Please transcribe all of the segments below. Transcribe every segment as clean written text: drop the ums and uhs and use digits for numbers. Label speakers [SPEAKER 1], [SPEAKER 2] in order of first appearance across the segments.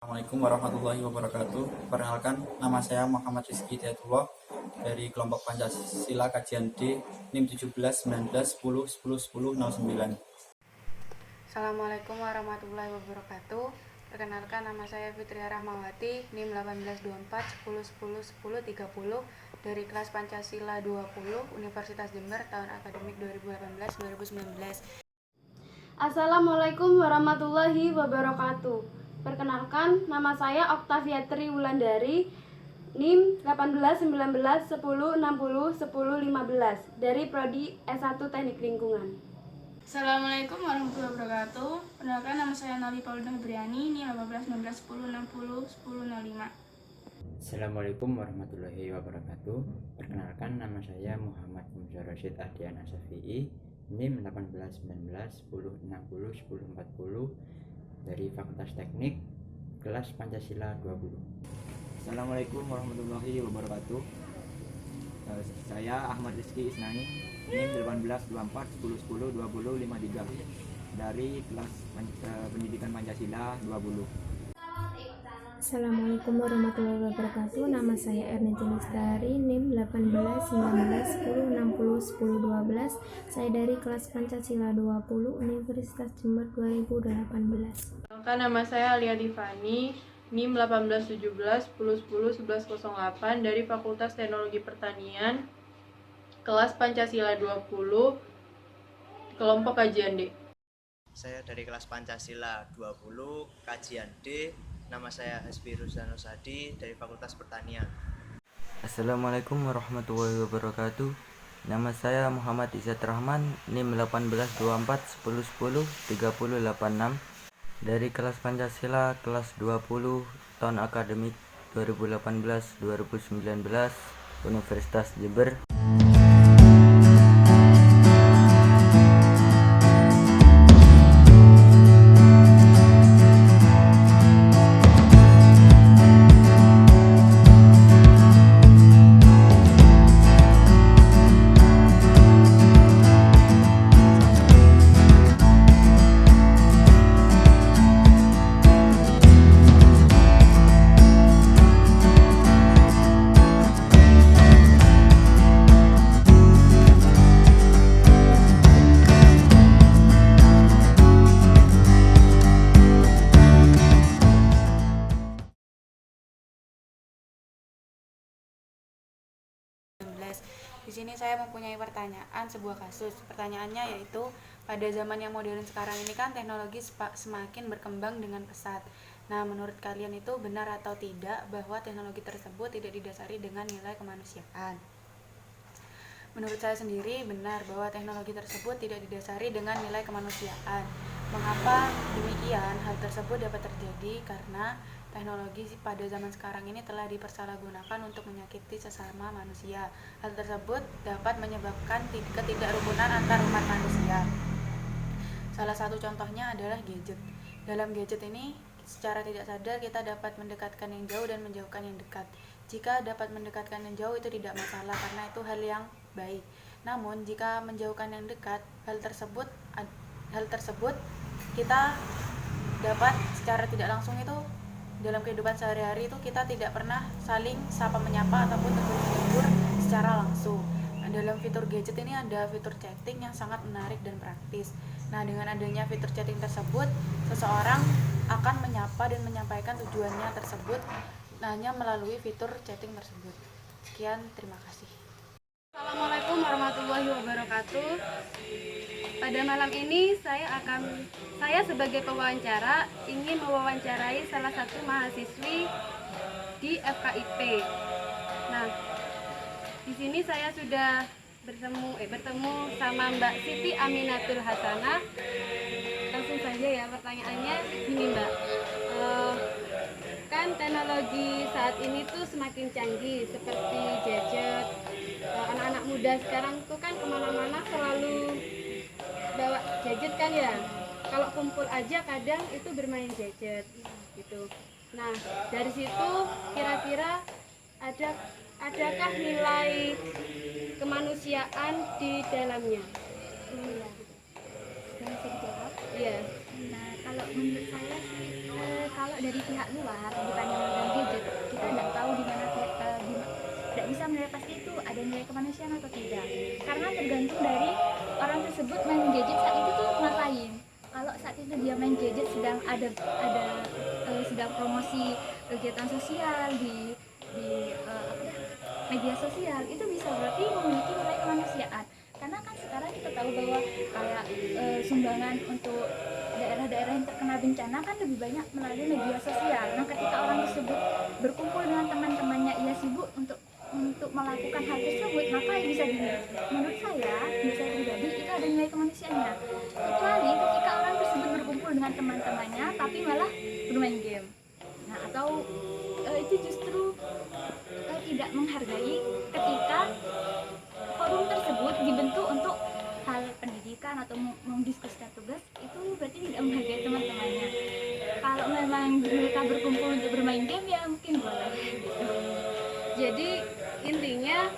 [SPEAKER 1] Assalamualaikum warahmatullahi wabarakatuh. Perkenalkan, nama saya Muhammad Rizky Hidayatullah dari kelompok Pancasila kajian D NIM 17 19 10 10 10 09.
[SPEAKER 2] Assalamualaikum warahmatullahi wabarakatuh. Perkenalkan, nama saya Fitria Rahmawati, NIM 1824 10 10 10 30 dari kelas Pancasila 20 Universitas Jember tahun akademik 2018-2019.
[SPEAKER 3] Assalamualaikum warahmatullahi wabarakatuh. Perkenalkan, nama saya Oktaviatri Wulandari, NIM 18 19 10 60 10 15 dari Prodi S1 Teknik Lingkungan.
[SPEAKER 4] Assalamualaikum warahmatullahi wabarakatuh. Perkenalkan, nama saya Nali Paulina Febriani, NIM 18 19 10 60 10 05.
[SPEAKER 5] Assalamualaikum warahmatullahi wabarakatuh. Perkenalkan, nama saya Muhammad Muhammad Rashid Adiana Syafi'i, NIM 18 19 10 60 10 40 dari Fakultas Teknik, kelas Pancasila 20.
[SPEAKER 6] Assalamualaikum warahmatullahi wabarakatuh. Saya Ahmad Rizky Isnani, NIM 18 24 10 10 20 53 dari kelas Pendidikan Pancasila 20.
[SPEAKER 7] Assalamualaikum warahmatullahi wabarakatuh. Nama saya Erniti Lestari, NIM 18 19 10 60 10 12. Saya dari kelas Pancasila 20 Universitas Jember 2018.
[SPEAKER 8] Nama saya Alia Divani, NIM 18 17 10 10 11 08 dari Fakultas Teknologi Pertanian, kelas Pancasila 20, kelompok kajian D.
[SPEAKER 9] Saya dari kelas Pancasila 20, kajian D. Nama saya Hasbi Ruzano Sadi dari Fakultas Pertanian.
[SPEAKER 10] Assalamualaikum warahmatullahi wabarakatuh. Nama saya Muhammad Izzat Rahman, NIM 18 24 10 10 30 86 dari kelas Pancasila kelas 20 tahun akademik 2018-2019 Universitas Jember.
[SPEAKER 2] Di sini saya mempunyai pertanyaan, sebuah kasus. Pertanyaannya yaitu, pada zaman yang modern sekarang ini kan teknologi semakin berkembang dengan pesat. Nah, menurut kalian itu benar atau tidak bahwa teknologi tersebut tidak didasari dengan nilai kemanusiaan? Menurut saya sendiri benar bahwa teknologi tersebut tidak didasari dengan nilai kemanusiaan. Mengapa demikian? Hal tersebut dapat terjadi karena teknologi pada zaman sekarang ini telah dipersalahgunakan untuk menyakiti sesama manusia. Hal tersebut dapat menyebabkan ketidakrukunan antar umat manusia. Salah satu contohnya adalah gadget. Dalam gadget ini, secara tidak sadar kita dapat mendekatkan yang jauh dan menjauhkan yang dekat. Jika dapat mendekatkan yang jauh itu tidak masalah karena itu hal yang baik. Namun jika menjauhkan yang dekat, hal tersebut kita dapat secara tidak langsung itu dalam kehidupan sehari-hari itu kita tidak pernah saling sapa menyapa ataupun tegur-menegur secara langsung. Nah, dalam fitur gadget ini ada fitur chatting yang sangat menarik dan praktis. Nah, dengan adanya fitur chatting tersebut, seseorang akan menyapa dan menyampaikan tujuannya tersebut hanya melalui fitur chatting tersebut. Sekian, terima kasih.
[SPEAKER 3] Assalamualaikum warahmatullahi wabarakatuh. Pada malam ini saya sebagai pewawancara ingin mewawancarai salah satu mahasiswi di FKIP. Nah, di sini saya sudah bertemu sama Mbak Siti Aminatul Hasanah. Langsung saja ya, pertanyaannya gini Mbak. Kan teknologi saat ini tuh semakin canggih seperti gadget. Anak-anak muda sekarang tuh kan kemana-mana selalu bawa gadget kan ya. Kalau kumpul aja kadang itu bermain gadget gitu. Nah, dari situ kira-kira adakah nilai kemanusiaan di dalamnya?
[SPEAKER 11] Bisa dijawab?
[SPEAKER 3] Iya.
[SPEAKER 11] Nah, kalau menurut saya sih, kalau dari pihak luar bukannya memegang gadget, kita tidak tahu di mana tidak bisa menilai pasti itu ada nilai kemanusiaan atau tidak. Karena tergantung dari orang tersebut main gadget saat itu tuh ngapain. Kalau saat itu dia main gadget sedang sedang promosi kegiatan sosial di media sosial, itu bisa berarti memiliki nilai kemanusiaan. Karena kan sekarang kita tahu bahwa kayak sumbangan untuk daerah-daerah yang terkena bencana kan lebih banyak melalui media sosial. Nah, ketika orang tersebut berkumpul dengan teman-temannya, ia sibuk untuk melakukan hal tersebut, maka bisa dinilai. Menurut saya pribadi itu ada nilai kemanusiaannya. Kecuali ketika orang tersebut berkumpul dengan teman-temannya tapi malah bermain game. Nah, atau itu justru tidak menghargai ketika forum tersebut dibentuk untuk hal pendidikan atau mendiskusikan tugas, itu berarti tidak menghargai teman-temannya. Kalau memang mereka berkumpul untuk bermain game ya mungkin boleh gitu.
[SPEAKER 3] Jadi intinya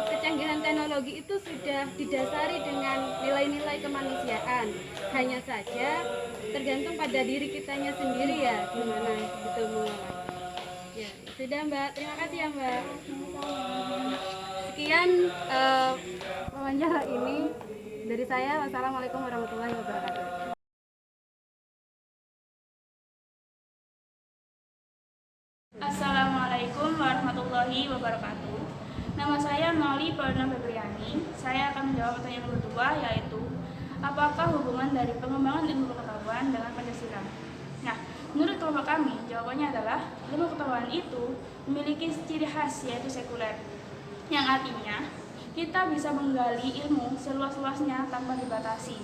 [SPEAKER 3] kecanggihan teknologi itu sudah didasari dengan nilai-nilai kemanusiaan. Hanya saja tergantung pada diri kitanya sendiri ya gimana gitu mengolah. Ya, sudah Mbak. Terima kasih ya Mbak. Sekian wawancara ini dari saya. Wassalamualaikum warahmatullahi wabarakatuh.
[SPEAKER 4] Assalamualaikum warahmatullahi wabarakatuh. Nama saya Nali Paulina Febriani. Saya akan menjawab pertanyaan nomor 2, yaitu apakah hubungan dari pengembangan ilmu pengetahuan dengan Pancasila? Nah, menurut kelompok kami, jawabannya adalah ilmu pengetahuan itu memiliki ciri khas, yaitu sekuler, yang artinya kita bisa menggali ilmu seluas-luasnya tanpa dibatasi.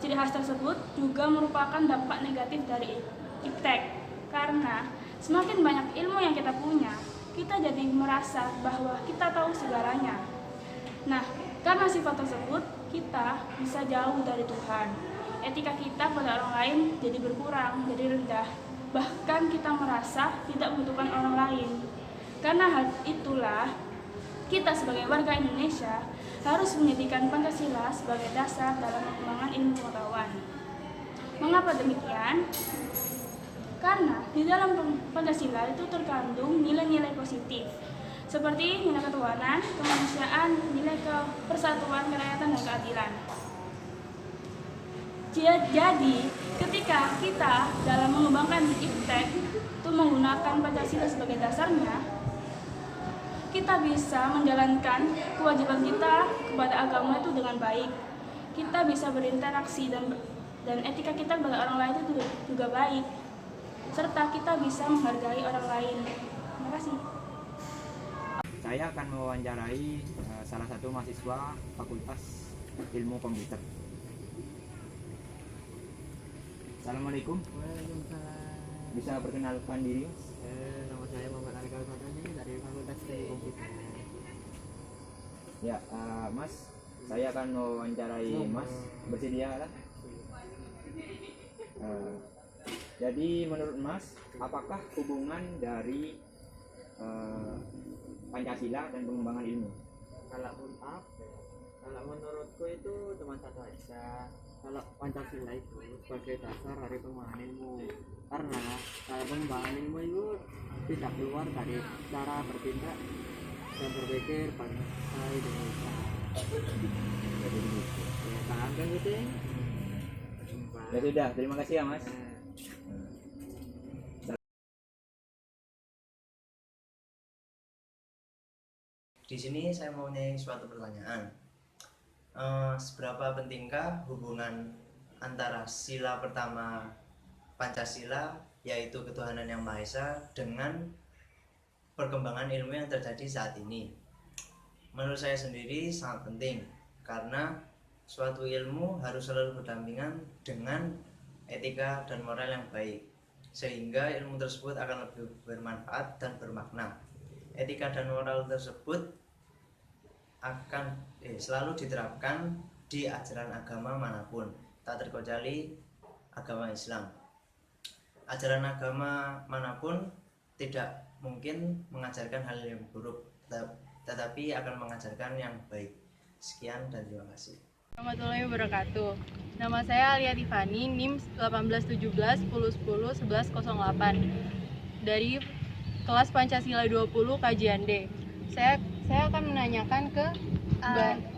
[SPEAKER 4] Ciri khas tersebut juga merupakan dampak negatif dari iptek, karena semakin banyak ilmu yang kita punya, kita jadi merasa bahwa kita tahu segalanya. Nah, karena sifat tersebut, kita bisa jauh dari Tuhan. Etika kita pada orang lain jadi berkurang, jadi rendah. Bahkan kita merasa tidak membutuhkan orang lain. Karena hal itulah, kita sebagai warga Indonesia harus menjadikan Pancasila sebagai dasar dalam pengembangan ilmu pengetahuan. Mengapa demikian? Karena di dalam Pancasila itu terkandung nilai-nilai positif, seperti nilai ketuhanan, kemanusiaan, nilai persatuan, kerakyatan, dan keadilan. Jadi, ketika kita dalam mengembangkan iptek itu menggunakan Pancasila sebagai dasarnya, kita bisa menjalankan kewajiban kita kepada agama itu dengan baik. Kita bisa berinteraksi dan etika kita kepada orang lain itu juga baik, serta kita bisa menghargai orang lain. Terima kasih.
[SPEAKER 6] Saya akan mewawancarai salah satu mahasiswa Fakultas Ilmu Komputer. Assalamualaikum.
[SPEAKER 12] Waalaikumsalam.
[SPEAKER 6] Bisa perkenalkan diri, Mas?
[SPEAKER 12] Nama saya Muhammad Arika Fatani dari Fakultas Ilmu Komputer.
[SPEAKER 6] Ya, Mas, saya akan mewawancarai Mas. Bersedia kan? Jadi menurut Mas, apakah hubungan dari Pancasila dan pengembangan ilmu?
[SPEAKER 12] Kalau menurutku itu cuma satu aja. Kalau Pancasila itu sebagai dasar dari pengembangan ilmu, karena kalau pengembangan ilmu itu tidak keluar dari cara bertindak dan berpikir bangsa Indonesia. Ya, paham kan gitu?
[SPEAKER 6] Ya sudah, terima kasih ya Mas.
[SPEAKER 9] Di sini saya mau nanya suatu pertanyaan. Seberapa pentingkah hubungan antara sila pertama Pancasila, yaitu ketuhanan yang Maha Esa, dengan perkembangan ilmu yang terjadi saat ini? Menurut saya sendiri sangat penting, karena suatu ilmu harus selalu berdampingan dengan etika dan moral yang baik, sehingga ilmu tersebut akan lebih bermanfaat dan bermakna. Etika dan moral tersebut akan selalu diterapkan di ajaran agama manapun, tak terkecuali agama Islam. Ajaran agama manapun tidak mungkin mengajarkan hal yang buruk, tetapi akan mengajarkan yang baik. Sekian dan terima kasih.
[SPEAKER 8] Warahmatullahi wabarakatuh. Nama saya Alia Tiffany, NIM 1817 10 10 11 08 dari kelas Pancasila 20 kajian D. Saya akan menanyakan ke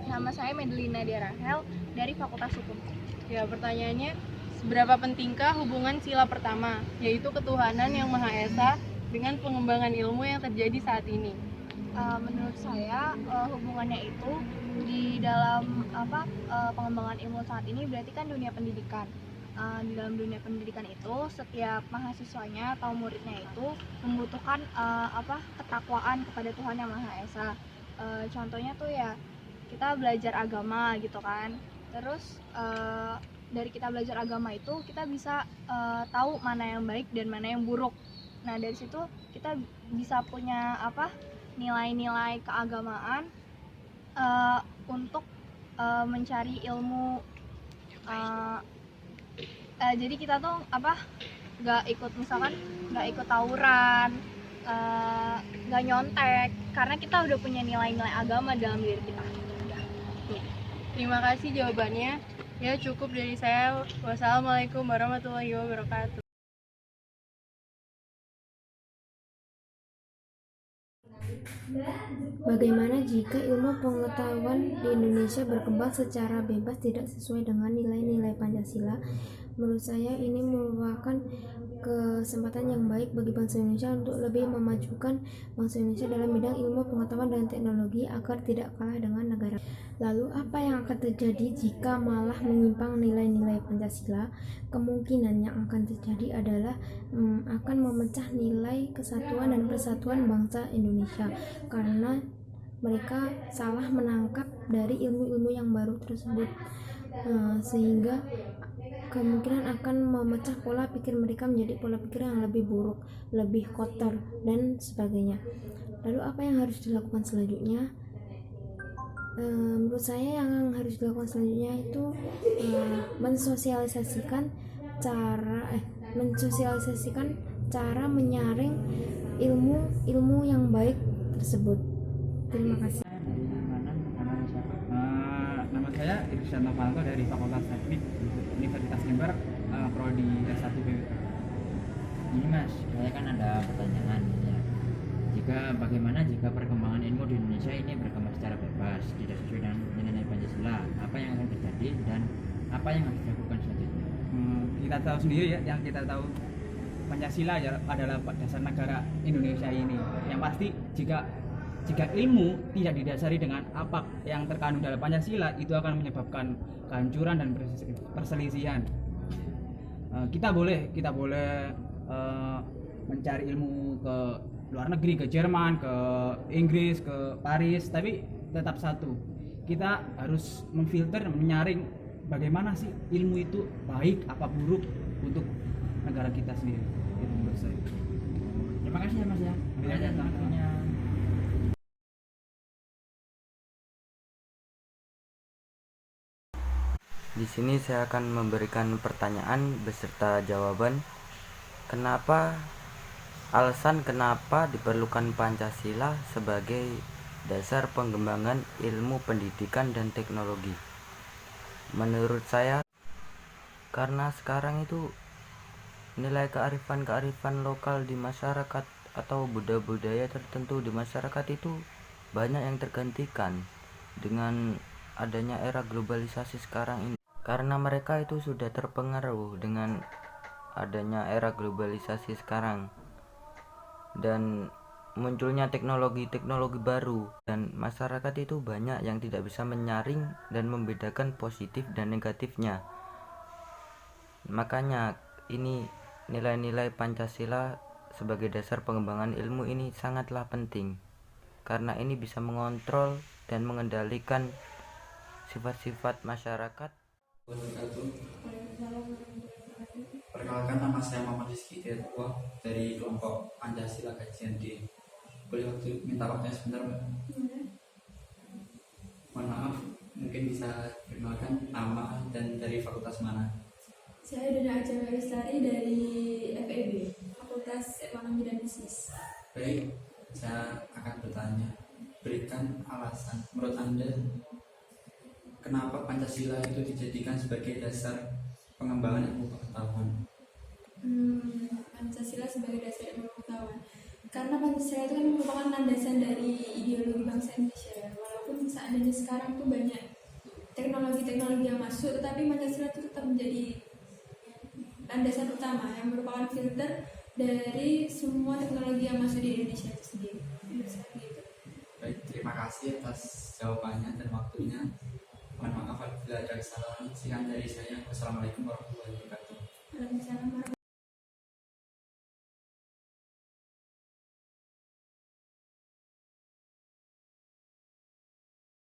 [SPEAKER 11] Nama saya Medelina Diarahel dari Fakultas Hukum.
[SPEAKER 8] Ya, pertanyaannya, seberapa pentingkah hubungan sila pertama, yaitu ketuhanan yang Maha Esa, dengan pengembangan ilmu yang terjadi saat ini?
[SPEAKER 11] Menurut saya hubungannya itu di dalam pengembangan ilmu saat ini berarti kan dunia pendidikan. Di dalam dunia pendidikan itu setiap mahasiswanya atau muridnya itu membutuhkan ketakwaan kepada Tuhan yang Maha Esa. Contohnya tuh ya kita belajar agama gitu kan. Terus dari kita belajar agama itu kita bisa tahu mana yang baik dan mana yang buruk. Nah dari situ kita bisa punya nilai-nilai keagamaan untuk mencari ilmu. Jadi kita tuh nggak ikut tawuran, nggak nyontek, karena kita udah punya nilai-nilai agama dalam diri kita.
[SPEAKER 8] Terima kasih jawabannya. Ya, cukup dari saya. Wassalamualaikum warahmatullahi wabarakatuh.
[SPEAKER 7] Bagaimana jika ilmu pengetahuan di Indonesia berkembang secara bebas tidak sesuai dengan nilai-nilai Pancasila? Menurut saya ini merupakan kesempatan yang baik bagi bangsa Indonesia untuk lebih memajukan bangsa Indonesia dalam bidang ilmu pengetahuan dan teknologi agar tidak kalah dengan negara. Lalu apa yang akan terjadi jika malah menyimpang nilai-nilai Pancasila? Kemungkinan yang akan terjadi adalah akan memecah nilai kesatuan dan persatuan bangsa Indonesia karena mereka salah menangkap dari ilmu-ilmu yang baru tersebut, sehingga kemungkinan akan memecah pola pikir mereka menjadi pola pikir yang lebih buruk, lebih kotor, dan sebagainya. Lalu apa yang harus dilakukan selanjutnya? Menurut saya yang harus dilakukan selanjutnya itu mensosialisasikan cara menyaring ilmu yang baik tersebut. Terima kasih.
[SPEAKER 13] Nama saya Irsyad Novanto dari Fakultas Teknik Universitas Jember, prodi S1 BWK.
[SPEAKER 5] Ini Mas, saya kan ada pertanyaan ya. Bagaimana jika perkembangan ilmu di Indonesia ini berkembang secara bebas, tidak sesuai dengan nilai Pancasila? Apa yang akan terjadi dan apa yang harus dilakukan selanjutnya?
[SPEAKER 13] Kita tahu sendiri ya, yang kita tahu Pancasila adalah dasar negara Indonesia ini. Yang pasti jika ilmu tidak didasari dengan apa yang terkandung dalam Pancasila, itu akan menyebabkan kehancuran dan perselisihan. Kita boleh mencari ilmu ke luar negeri, ke Jerman, ke Inggris, ke Paris, tapi tetap satu, kita harus memfilter, menyaring bagaimana sih ilmu itu baik apa buruk untuk negara kita sendiri. Itu menurut saya.
[SPEAKER 5] Terima kasih ya Mas ya. Waktunya.
[SPEAKER 10] Di sini saya akan memberikan pertanyaan beserta jawaban. Alasan kenapa diperlukan Pancasila sebagai dasar pengembangan ilmu pendidikan dan teknologi? Menurut saya, karena sekarang itu nilai kearifan lokal di masyarakat atau budaya tertentu di masyarakat itu banyak yang tergantikan dengan adanya era globalisasi sekarang ini. Karena mereka itu sudah terpengaruh dengan adanya era globalisasi sekarang dan munculnya teknologi baru, dan masyarakat itu banyak yang tidak bisa menyaring dan membedakan positif dan negatifnya. Makanya ini nilai-nilai Pancasila sebagai dasar pengembangan ilmu ini sangatlah penting, karena ini bisa mengontrol dan mengendalikan sifat-sifat masyarakat.
[SPEAKER 1] Perkenalkan, nama saya Muhammad Rizky Hidayatullah dari kelompok Pancasila kajian D. Boleh minta waktunya sebentar, Mbak? Mohon maaf, mungkin bisa perkenalkan nama dan dari fakultas mana?
[SPEAKER 14] Saya Dana Ajeng Lestari dari FEB, Fakultas Ekonomi dan Bisnis.
[SPEAKER 1] Baik, saya akan bertanya, berikan alasan menurut Anda kenapa Pancasila itu dijadikan sebagai dasar pengembangan ilmu pengetahuan?
[SPEAKER 14] Pancasila sebagai dasar ilmu pengetahuan. Karena Pancasila itu kan merupakan landasan dari ideologi bangsa Indonesia. Walaupun seandainya sekarang tuh banyak teknologi-teknologi yang masuk, tetapi Pancasila itu tetap menjadi landasan utama yang merupakan filter dari semua teknologi yang masuk di Indonesia itu sendiri.
[SPEAKER 1] Baik, terima kasih atas jawabannya dan waktunya. Mohon maaf apabila ada kesalahan. Sekian dari saya. Wassalamualaikum warahmatullahi wabarakatuh.
[SPEAKER 14] Waalaikumsalam.